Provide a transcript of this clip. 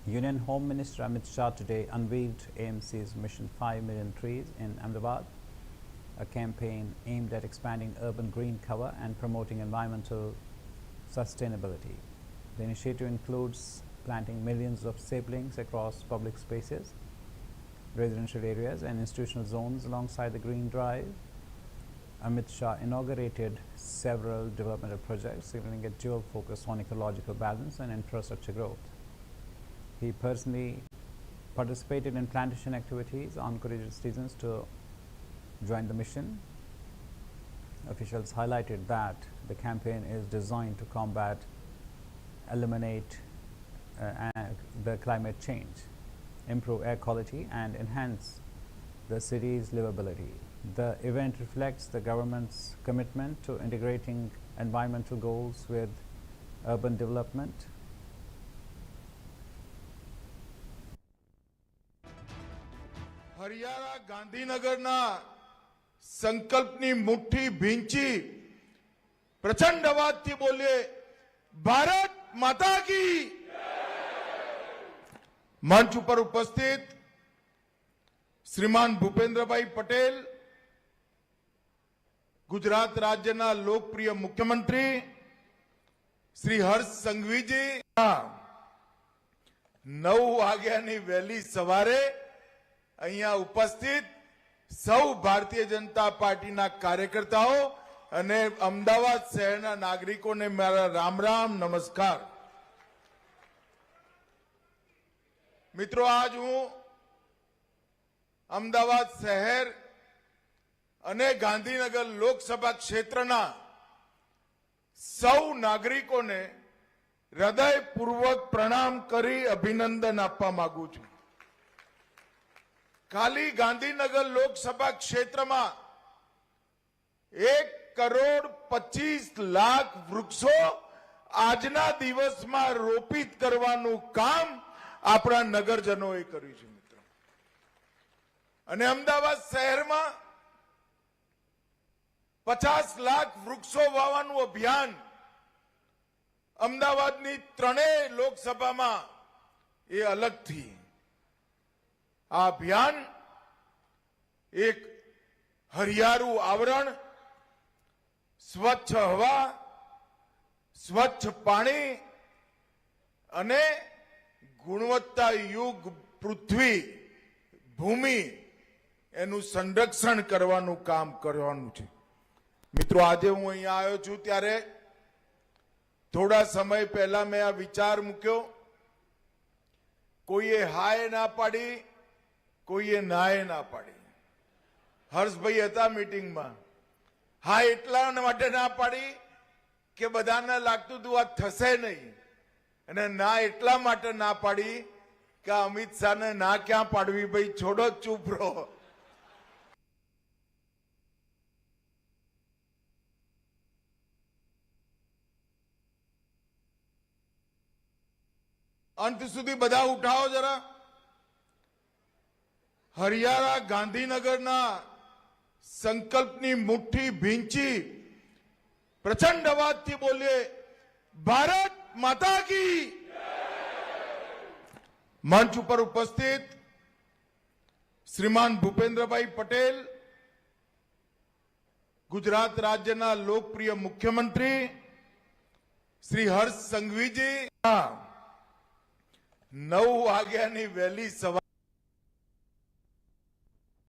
Union Home Minister Amit Shah today unveiled AMC's Mission 5 Million Trees in Ahmedabad, a campaign aimed at expanding urban green cover and promoting environmental sustainability. The initiative includes planting millions of saplings across public spaces, residential areas and institutional zones alongside the Green Drive. Amit Shah inaugurated several developmental projects, signaling a dual focus on ecological balance and infrastructure growth. He personally participated in plantation activities, encouraged citizens to join the mission. Officials highlighted that the campaign is designed to combat, eliminate the climate change, improve air quality and enhance the city's livability. The event reflects the government's commitment to integrating environmental goals with urban development. Haryana ગાંધીનગરના સંકલ્પની મુઠ્ઠી ભીંચી પ્રચંડ અવાજથી બોલીએ ભારત માતા की મંચ ઉપર ઉપસ્થિત શ્રીમાન ભૂપેન્દ્રભાઈ પટેલ, ગુજરાત રાજ્યના લોકપ્રિય મુખ્યમંત્રી શ્રી હર્ષ સંઘવીજી 9 વાગ્યાની વહેલી સવારે અહીંયા ઉપસ્થિત સૌ ભારતીય જનતા પાર્ટીના કાર્યકર્તાઓ અને અમદાવાદ શહેરના નાગરિકોને મારા રામ રામ નમસ્કાર. મિત્રો, આજ હું અમદાવાદ શહેર અને ગાંધીનગર લોકસભા ક્ષેત્રના સૌ નાગરિકોને હૃદયપૂર્વક પ્રણામ કરી અભિનંદન આપવા માંગુ છું. ખાલી ગાંધીનગર લોકસભા ક્ષેત્રમાં 1,25,00,000 વૃક્ષો આજના દિવસમાં રોપિત કરવાનું કામ આપણા નગરજનોએ કર્યું છે મિત્રો. અને અમદાવાદ શહેરમાં 50 લાખ વૃક્ષો વાવવાનું અભિયાન અમદાવાદની 3 લોકસભામાં એ અલગથી આ અભિયાન એક હરિયાળું આવરણ, સ્વચ્છ હવા, સ્વચ્છ પાણી અને ગુણવત્તાયુક્ત પૃથ્વી ભૂમિ એનું સંરક્ષણ કરવાનું કામ કરવાનું છે. મિત્રો, આજે હું અહીંયા આવ્યો છું ત્યારે થોડા સમય પહેલા મેં આ વિચાર મૂક્યો. કોઈએ હાય ના પાડી, કોઈએ નાય ના પાડી. હર્ષભાઈ હતા મીટિંગમાં. હા એટલા માટે ના પાડી કે બધાને લાગતું હતું આ થશે નહીં, અને ના એટલા માટે ના પાડી કે અમિત શાહને ના ક્યાં પાડવી, ભાઈ છોડો, ચૂપ રહો. અંત સુધી બધા ઉઠાવો જરા. હરિયાણા ગાંધીનગરના સંકલ્પની મુઠ્ઠી ભીંચી પ્રચંડ અવાજથી બોલીએ ભારત માતા की. મંચ ઉપર ઉપસ્થિત શ્રીમાન ભૂપેન્દ્રભાઈ પટેલ, ગુજરાત રાજ્યના લોકપ્રિય મુખ્યમંત્રી શ્રી હર્ષ સંઘવીજી 9 વાગ્યાની વહેલી સવારે